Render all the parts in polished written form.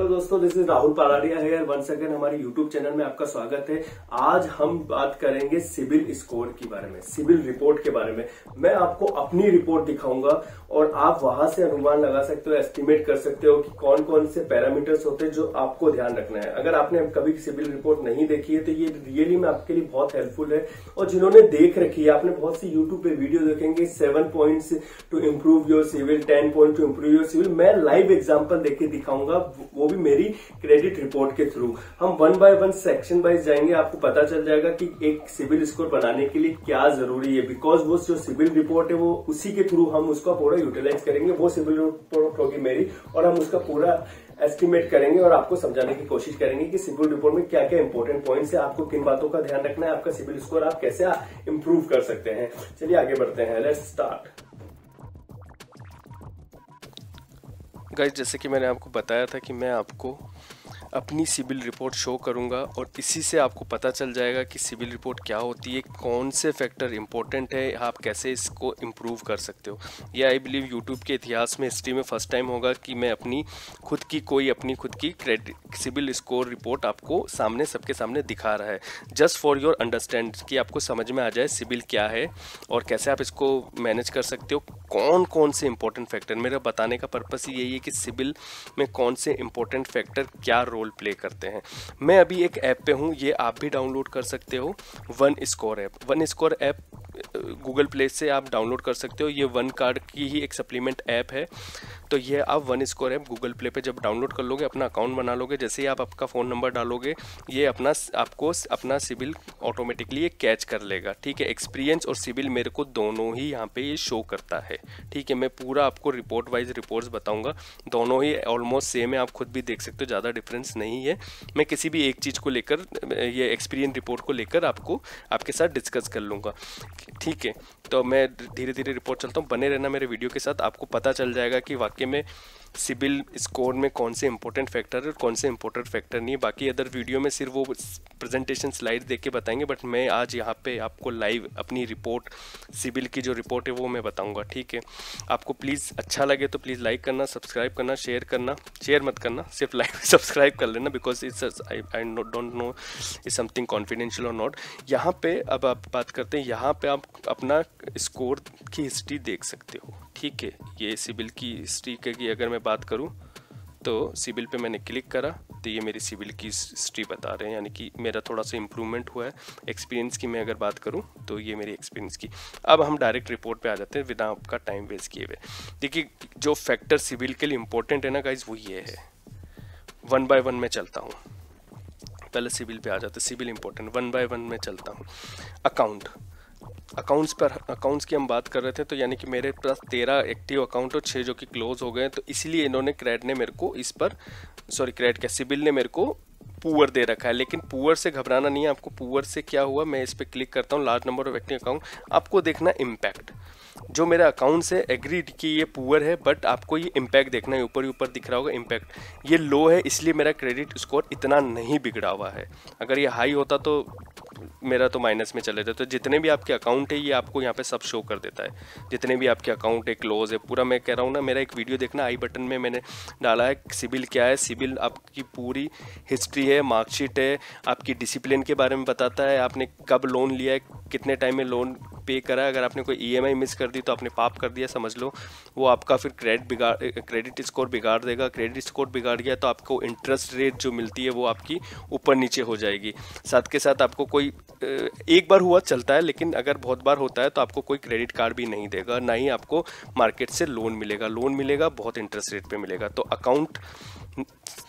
Hello दोस्तों, this is Rahul पालाडिया है। One second हमारे यूट्यूब चैनल में आपका स्वागत है। आज हम बात करेंगे सिबिल स्कोर के बारे में, सिबिल रिपोर्ट के बारे में। मैं आपको अपनी रिपोर्ट दिखाऊंगा और आप वहां से अनुमान लगा सकते हो, एस्टिमेट कर सकते हो कि कौन कौन से पैरामीटर्स होते हैं जो आपको ध्यान रखना है। अगर आपने कभी सिबिल रिपोर्ट नहीं देखी है तो ये रियली में आपके लिए बहुत हेल्पफुल है। और जिन्होंने देख रखी है, आपने बहुत सी यूट्यूब पे वीडियो देखेंगे, 7 points to improve your CIBIL, 10 point to improve your CIBIL. मैं लाइव एग्जाम्पल देके दिखाऊंगा, वो भी मेरी क्रेडिट रिपोर्ट के थ्रू। हम one by one section wise जाएंगे, आपको पता चल जाएगा कि एक सिबिल स्कोर बनाने के लिए क्या जरूरी है। बिकॉज वो जो सिबिल रिपोर्ट है वो उसी के थ्रू हम उसका पूरा यूटिलाइज करेंगे। वो सिबिल रिपोर्ट होगी मेरी और हम उसका पूरा एस्टिमेट करेंगे और आपको समझाने की कोशिश करेंगे कि सिबिल रिपोर्ट में क्या क्या इंपॉर्टेंट पॉइंट्स है, आपको किन बातों का ध्यान रखना है, आपका सिबिल स्कोर आप कैसे इंप्रूव कर सकते हैं। चलिए आगे बढ़ते हैं, लेट्स स्टार्ट। गाइस, जैसे कि मैंने आपको बताया था कि मैं आपको अपनी सिबिल रिपोर्ट शो करूंगा और इसी से आपको पता चल जाएगा कि सिबिल रिपोर्ट क्या होती है, कौन से फैक्टर इंपॉर्टेंट है, आप कैसे इसको इम्प्रूव कर सकते हो। ये आई बिलीव यूट्यूब के इतिहास में, हिस्ट्री में फर्स्ट टाइम होगा कि मैं अपनी खुद की क्रेडिट सिबिल स्कोर रिपोर्ट आपको सामने, सबके सामने दिखा रहा है। जस्ट फॉर योर अंडरस्टैंड, कि आपको समझ में आ जाए सिबिल क्या है और कैसे आप इसको मैनेज कर सकते हो, कौन कौन से इंपॉर्टेंट फैक्टर। मेरा बताने का पर्पस यही है कि सिबिल में कौन से इंपॉर्टेंट फैक्टर क्या रोल प्ले करते हैं। मैं अभी एक ऐप पे हूँ, ये आप भी डाउनलोड कर सकते हो, one score app. One score app Google play से आप डाउनलोड कर सकते हो। ये वन कार्ड की ही एक सप्लीमेंट ऐप है। तो ये आप one score app Google play पे जब डाउनलोड कर लोगे, अपना अकाउंट बना लोगे, जैसे ही आप आपका फ़ोन नंबर डालोगे, ये आपको अपना सिबिल ऑटोमेटिकली ये कैच कर लेगा। ठीक है, एक्सपीरियंस और सिबिल मेरे को दोनों ही यहाँ पे ये शो करता है। ठीक है, मैं पूरा आपको रिपोर्ट वाइज रिपोर्ट्स बताऊंगा, दोनों ही ऑलमोस्ट सेम है, आप खुद भी देख सकते हो, ज़्यादा डिफरेंस नहीं है। मैं किसी भी एक चीज़ को लेकर, ये एक्सपीरियंस रिपोर्ट को लेकर आपके साथ डिस्कस कर लूँगा। ठीक है, तो मैं धीरे धीरे रिपोर्ट चलता हूँ, बने रहना मेरे वीडियो के साथ। आपको पता चल जाएगा कि वाकई में सिबिल स्कोर में कौन से इंपॉर्टेंट फैक्टर है और कौन से इंपॉर्टेंट फैक्टर नहीं है। बाकी अदर वीडियो में सिर्फ वो प्रेजेंटेशन स्लाइड देख के बताएंगे, बट मैं आज यहाँ पे आपको लाइव अपनी रिपोर्ट, सिबिल की जो रिपोर्ट है वो मैं बताऊंगा। ठीक है, आपको प्लीज़ अच्छा लगे तो प्लीज़ लाइक करना, सब्सक्राइब करना, शेयर मत करना, सिर्फ लाइक सब्सक्राइब कर लेना, because it's I don't know is something confidential और नॉट। यहाँ पे अब आप बात करते हैं, यहाँ पे आप अपना स्कोर की हिस्ट्री देख सकते हो। ठीक है, ये सिबिल की हिस्ट्री की अगर मैं बात करूं तो सिबिल पे मैंने क्लिक करा तो ये मेरी सिबिल की हिस्ट्री बता रहे हैं, यानी कि मेरा थोड़ा सा इम्प्रूवमेंट हुआ है। एक्सपीरियंस की मैं अगर बात करूं तो ये मेरी एक्सपीरियंस की। अब हम डायरेक्ट रिपोर्ट पे आ जाते हैं बिना आपका टाइम वेस्ट किए हुए। देखिए, जो फैक्टर सिबिल के लिए इंपॉर्टेंट है ना गाइज, वो ये है। वन बाय वन में चलता हूँ, पहले सिबिल पे आ जाते हैं, CIBIL important, one by one में चलता हूँ। अकाउंट्स की हम बात कर रहे थे, तो यानी कि मेरे पास 13 एक्टिव अकाउंट और 6 जो कि क्लोज हो गए, तो इसीलिए इन्होंने क्रेडिट ने मेरे को सिबिल ने मेरे को पुअर दे रखा है। लेकिन पुअर से घबराना नहीं है आपको। पुअर से क्या हुआ, मैं इस पर क्लिक करता हूँ, large number of active account, आपको देखना इम्पैक्ट। जो मेरा अकाउंट से एग्रीड कि ये पुअर है, बट आपको ये इम्पैक्ट देखना है, ऊपर ही ऊपर दिख रहा होगा इम्पैक्ट। ये लो है, इसलिए मेरा क्रेडिट स्कोर इतना नहीं बिगड़ा हुआ है। अगर ये हाई होता तो मेरा तो माइनस में चले जाता। तो जितने भी आपके अकाउंट है ये आपको यहाँ पे सब शो कर देता है, जितने भी आपके अकाउंट है, क्लोज है, पूरा। मैं कह रहा हूँ ना, मेरा एक वीडियो देखना, आई बटन में मैंने डाला है सिबिल क्या है। सिबिल आपकी पूरी हिस्ट्री है, मार्कशीट है, आपकी डिसिप्लिन के बारे में बताता है, आपने कब लोन लिया है, कितने टाइम में लोन पे करा है। अगर आपने कोई ईएमआई मिस कर दी तो आपने पाप कर दिया, समझ लो। वो आपका फिर क्रेडिट स्कोर बिगाड़ देगा। क्रेडिट स्कोर बिगाड़ गया तो आपको इंटरेस्ट रेट जो मिलती है वो आपकी ऊपर नीचे हो जाएगी। साथ के साथ आपको कोई एक बार हुआ चलता है, लेकिन अगर बहुत बार होता है तो आपको कोई क्रेडिट कार्ड भी नहीं देगा, ना ही आपको मार्केट से लोन मिलेगा बहुत इंटरेस्ट रेट पे मिलेगा। तो अकाउंट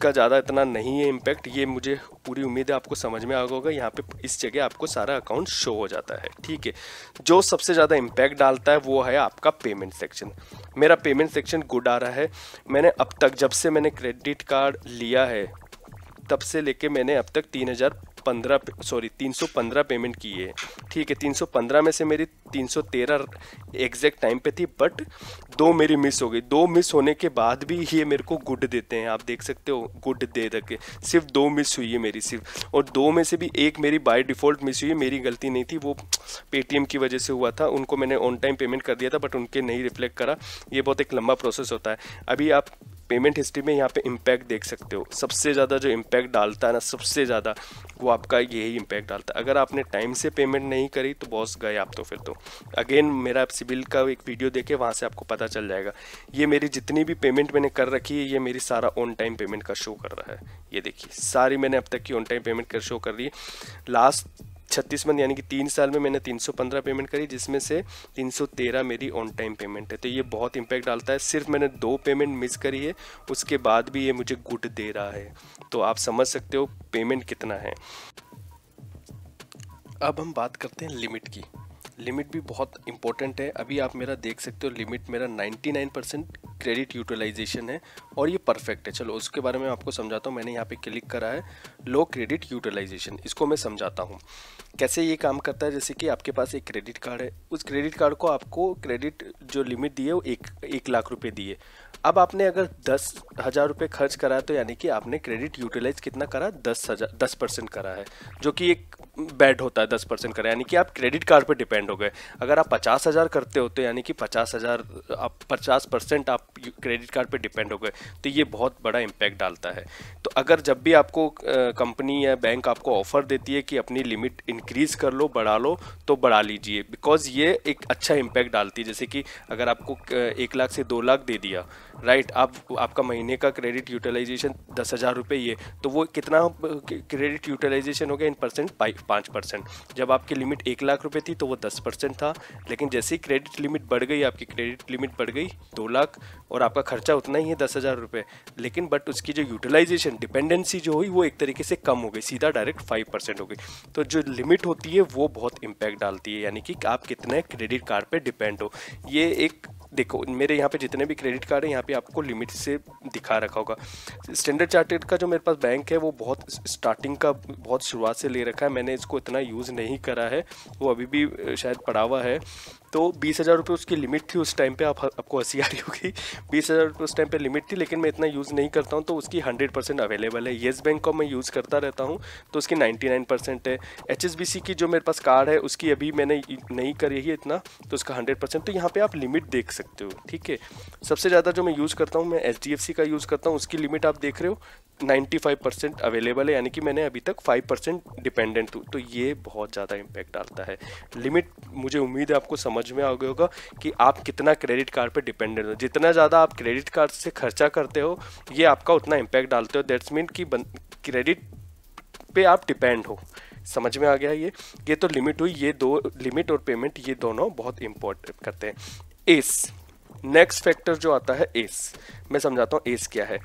का ज़्यादा इतना नहीं है इम्पैक्ट, ये मुझे पूरी उम्मीद है आपको समझ में आ गया होगा। यहाँ पे इस जगह आपको सारा अकाउंट शो हो जाता है। ठीक है, जो सबसे ज़्यादा इम्पैक्ट डालता है वो है आपका पेमेंट सेक्शन। मेरा पेमेंट सेक्शन गुड आ रहा है। मैंने अब तक, जब से मैंने क्रेडिट कार्ड लिया है तब से लेके मैंने अब तक 315 पेमेंट की है। ठीक है, 315 में से मेरी 313 एग्जैक्ट टाइम पे थी, बट 2 मेरी मिस हो गई। 2 मिस होने के बाद भी ये मेरे को गुड देते हैं, आप देख सकते हो, गुड दे रखे। सिर्फ 2 मिस हुई है मेरी सिर्फ, और 2 में से भी एक मेरी बाय डिफ़ॉल्ट मिस हुई है, मेरी गलती नहीं थी, वो पेटीएम की वजह से हुआ था। उनको मैंने ऑन टाइम पेमेंट कर दिया था, बट उनके नहीं रिफ्लेक्ट करा। ये बहुत एक लंबा प्रोसेस होता है। अभी आप पेमेंट हिस्ट्री में यहाँ पे इम्पैक्ट देख सकते हो। सबसे ज़्यादा जो इम्पैक्ट डालता है ना, सबसे ज़्यादा वो आपका यही इम्पैक्ट डालता है। अगर आपने टाइम से पेमेंट नहीं करी तो बॉस गए आप तो फिर तो। अगेन मेरा सिबिल का एक वीडियो देखे, वहाँ से आपको पता चल जाएगा। ये मेरी जितनी भी पेमेंट मैंने कर रखी है, ये मेरी सारा ऑन टाइम पेमेंट का शो कर रहा है। ये देखिए सारी मैंने अब तक की ऑन टाइम पेमेंट कर शो कर रही है। लास्ट 36 मंथ यानी कि 3 साल में मैंने 315 पेमेंट करी, जिसमें से 313 मेरी ऑन टाइम पेमेंट है। तो ये बहुत इम्पैक्ट डालता है। सिर्फ मैंने 2 पेमेंट मिस करी है, उसके बाद भी ये मुझे गुड दे रहा है। तो आप समझ सकते हो पेमेंट कितना है। अब हम बात करते हैं लिमिट की। लिमिट भी बहुत इंपॉर्टेंट है। अभी आप मेरा देख सकते हो लिमिट मेरा 99% क्रेडिट यूटिलाइजेशन है और ये परफेक्ट है। चलो उसके बारे में आपको समझाता हूँ। मैंने यहाँ पे क्लिक करा है लो क्रेडिट यूटिलाइजेशन, इसको मैं समझाता हूँ कैसे ये काम करता है। जैसे कि आपके पास एक क्रेडिट कार्ड है, उस क्रेडिट कार्ड को आपको क्रेडिट जो लिमिट दी है वो 1 लाख रुपए दी है। अब आपने अगर 10,000 रुपये खर्च करा तो यानी कि आपने क्रेडिट यूटिलाइज कितना करा, 10% करा है, जो कि एक बैड होता है। 10% करा यानी कि आप क्रेडिट कार्ड पे डिपेंड हो गए। अगर आप 50,000 करते हो तो यानी कि 50,000 आप 50% आप क्रेडिट कार्ड पे डिपेंड हो गए। तो ये बहुत बड़ा इम्पैक्ट डालता है। तो अगर जब भी आपको कंपनी या बैंक आपको ऑफर देती है कि अपनी लिमिट इंक्रीज कर लो, बढ़ा लो, तो बढ़ा लीजिए, बिकॉज ये एक अच्छा इम्पैक्ट डालती है। जैसे कि अगर आपको 1 लाख से 2 लाख दे दिया, राइट, आपका महीने का क्रेडिट यूटिलाइजेशन 10,000 रुपये ये, तो वो कितना क्रेडिट यूटिलाइजेशन हो गया इन परसेंट, 5%। जब आपकी लिमिट 1 लाख रुपए थी तो वो 10% था, लेकिन जैसे ही क्रेडिट लिमिट बढ़ गई, आपकी क्रेडिट लिमिट बढ़ गई 2 लाख और आपका खर्चा उतना ही है 10,000 रुपये, लेकिन बट उसकी जो यूटिलाइजेशन डिपेंडेंसी जो हुई वो एक तरीके से कम हो गई, सीधा डायरेक्ट 5% हो गई। तो जो लिमिट होती है वो बहुत इम्पैक्ट डालती है, यानी कि आप कितने क्रेडिट कार्ड पे डिपेंड हो। ये एक देखो मेरे यहाँ पे जितने भी क्रेडिट कार्ड है यहाँ पे आपको लिमिट से दिखा रखा होगा। स्टैंडर्ड चार्टर्ड का जो मेरे पास बैंक है वो बहुत स्टार्टिंग का बहुत शुरुआत से ले रखा है, मैंने इसको इतना यूज़ नहीं करा है, वो अभी भी शायद पड़ा हुआ है। तो 20,000 रुपये उसकी लिमिट थी उस टाइम पे। आपको हंसी आ रही होगी, 20,000 रुपये उस टाइम पे लिमिट थी, लेकिन मैं इतना यूज़ नहीं करता हूँ तो उसकी 100% अवेलेबल है। येस बैंक का मैं यूज़ करता रहता हूँ तो उसकी 99% है। HSBC की जो मेरे पास कार्ड है उसकी अभी मैंने नहीं करी है इतना, तो उसका 100%। तो यहाँ पे आप लिमिट देख सकते हो, ठीक है। सबसे ज़्यादा जो मैं यूज़ करता हूँ मैं HDFC का यूज़ करता हूँ, उसकी लिमिट आप देख रहे हो 95% अवेलेबल है, यानी कि मैंने अभी तक 5% डिपेंडेंट हूँ। तो ये बहुत ज़्यादा इम्पैक्ट डालता है लिमिट। मुझे उम्मीद है आपको समझ में आ गया होगा कि आप कितना क्रेडिट कार्ड पे डिपेंडेंट हो। जितना ज़्यादा आप क्रेडिट कार्ड से खर्चा करते हो ये आपका उतना इम्पैक्ट डालते हो। दैट्स मीन कि क्रेडिट पे आप डिपेंड हो। समझ में आ गया ये तो लिमिट हुई। ये दो लिमिट और पेमेंट ये दोनों बहुत इंपॉर्टेंट करते हैं। एस, नेक्स्ट फैक्टर जो आता है एस, मैं समझाता हूँ एस क्या है।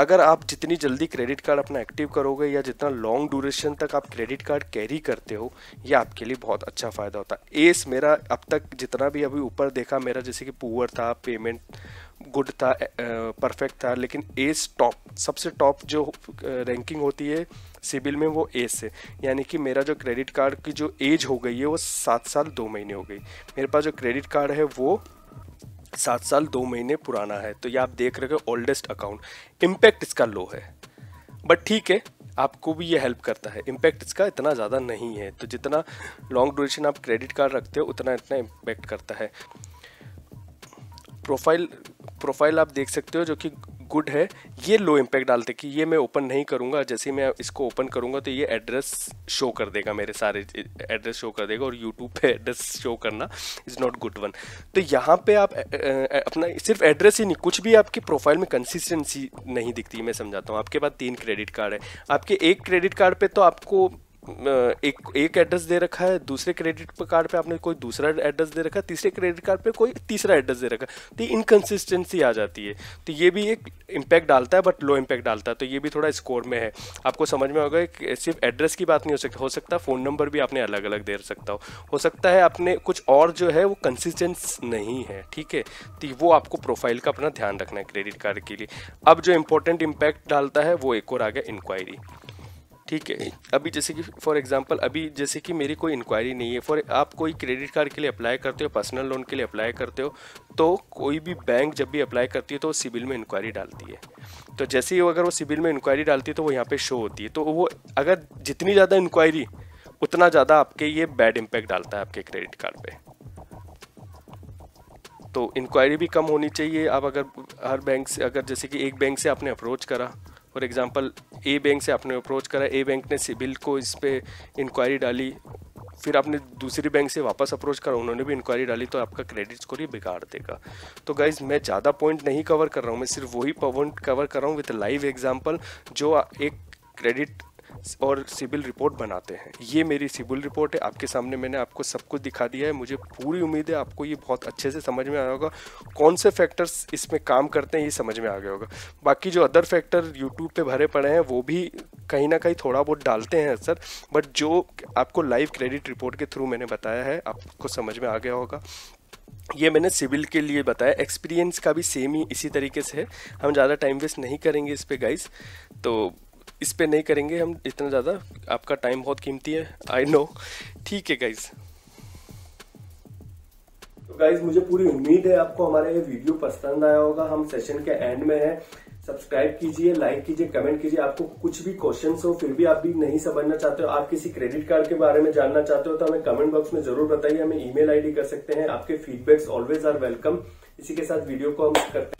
अगर आप जितनी जल्दी क्रेडिट कार्ड अपना एक्टिव करोगे या जितना लॉन्ग ड्यूरेशन तक आप क्रेडिट कार्ड कैरी करते हो, ये आपके लिए बहुत अच्छा फ़ायदा होता है। एस मेरा अब तक जितना भी अभी ऊपर देखा मेरा, जैसे कि पुअर था, पेमेंट गुड था, परफेक्ट था, लेकिन एस टॉप, सबसे टॉप जो रैंकिंग होती है सिबिल में वो एस है। यानी कि मेरा जो क्रेडिट कार्ड की जो एज हो गई है वो 7 साल 2 महीने हो गई। मेरे पास जो क्रेडिट कार्ड है वो 7 साल 2 महीने पुराना है। तो ये आप देख रहे हो ओल्डेस्ट अकाउंट। इम्पैक्ट इसका लो है बट ठीक है, आपको भी ये हेल्प करता है। इम्पैक्ट इसका इतना ज़्यादा नहीं है, तो जितना लॉन्ग ड्यूरेशन आप क्रेडिट कार्ड रखते हो उतना इतना इम्पैक्ट करता है। प्रोफाइल आप देख सकते हो जो कि गुड है। ये लो इम्पैक्ट डालते कि ये मैं ओपन नहीं करूँगा, जैसे मैं इसको ओपन करूँगा तो ये एड्रेस शो कर देगा, मेरे सारे एड्रेस शो कर देगा, और यूट्यूब पे एड्रेस शो करना इज़ नॉट गुड वन। तो यहाँ पे आप अपना सिर्फ एड्रेस ही नहीं, कुछ भी आपकी प्रोफाइल में कंसिस्टेंसी नहीं दिखती। मैं समझाता हूँ। आपके पास 3 क्रेडिट कार्ड है, आपके एक क्रेडिट कार्ड पे तो आपको एक एड्रेस दे रखा है, दूसरे क्रेडिट कार्ड पे आपने कोई दूसरा एड्रेस दे रखा है, तीसरे क्रेडिट कार्ड पे कोई तीसरा एड्रेस दे रखा है, तो इनकंसिस्टेंसी आ जाती है। तो ये भी एक इम्पैक्ट डालता है बट लो इम्पैक्ट डालता है। तो ये भी थोड़ा स्कोर में है। आपको समझ में होगा कि सिर्फ एड्रेस की बात नहीं हो सकता फ़ोन नंबर भी आपने अलग अलग दे सकता हो सकता है आपने कुछ और जो है वो कंसिस्टेंस नहीं है, ठीक है। तो वो आपको प्रोफाइल का अपना ध्यान रखना है क्रेडिट कार्ड के लिए। अब जो इंपॉर्टेंट इम्पैक्ट डालता है वो एक और आ गया इंक्वायरी, ठीक है। अभी जैसे कि फॉर एग्जांपल अभी जैसे कि मेरी कोई इंक्वायरी नहीं है, आप कोई क्रेडिट कार्ड के लिए अप्लाई करते हो, पर्सनल लोन के लिए अप्लाई करते हो, तो कोई भी बैंक जब भी अप्लाई करती है तो वो सिबिल में इंक्वायरी डालती है। तो जैसे ही अगर वो सिबिल में इंक्वायरी डालती है तो वो यहाँ पे शो होती है। तो वो अगर जितनी ज़्यादा इंक्वायरी उतना ज़्यादा आपके ये बैड इम्पैक्ट डालता है आपके क्रेडिट कार्ड पे। तो इंक्वायरी भी कम होनी चाहिए। आप अगर हर बैंक से, अगर जैसे कि एक बैंक से आपने अप्रोच करा, फॉर एग्जांपल ए बैंक से आपने अप्रोच करा, ए बैंक ने सिबिल को इस पे इंक्वायरी डाली, फिर आपने दूसरी बैंक से वापस अप्रोच करा, उन्होंने भी इंक्वायरी डाली, तो आपका क्रेडिट स्कोर ये बिगाड़ देगा। तो गाइज मैं ज़्यादा पॉइंट नहीं कवर कर रहा हूँ, मैं सिर्फ वही पॉइंट कवर कर रहा हूँ विद लाइव एग्जांपल जो एक क्रेडिट और सिबिल रिपोर्ट बनाते हैं। ये मेरी सिबिल रिपोर्ट है, आपके सामने मैंने आपको सब कुछ दिखा दिया है। मुझे पूरी उम्मीद है आपको ये बहुत अच्छे से समझ में आया होगा, कौन से फैक्टर्स इसमें काम करते हैं ये समझ में आ गया होगा। बाकी जो अदर फैक्टर यूट्यूब पे भरे पड़े हैं वो भी कहीं ना कहीं थोड़ा बहुत डालते हैं सर, बट जो आपको लाइव क्रेडिट रिपोर्ट के थ्रू मैंने बताया है आपको समझ में आ गया होगा। ये मैंने सिविल के लिए बताया, एक्सपीरियंस का भी सेम ही इसी तरीके से है। हम ज़्यादा टाइम वेस्ट नहीं करेंगे इस पे गाइस, तो इस पे नहीं करेंगे हम इतना ज़्यादा, आपका टाइम बहुत कीमती है, आई नो। ठीक है गाइस। तो गाइस मुझे पूरी उम्मीद है आपको हमारा ये वीडियो पसंद आया होगा। हम सेशन के एंड में हैं, सब्सक्राइब कीजिए, लाइक कीजिए, कमेंट कीजिए। आपको कुछ भी क्वेश्चंस हो, फिर भी आप भी नहीं समझना चाहते हो, आप किसी क्रेडिट कार्ड के बारे में जानना चाहते हो, तो हमें कमेंट बॉक्स में जरूर बताइए। हमें ईमेल आईडी कर सकते हैं। आपके फीडबैक्स ऑलवेज आर वेलकम। इसी के साथ वीडियो को हम करते हैं।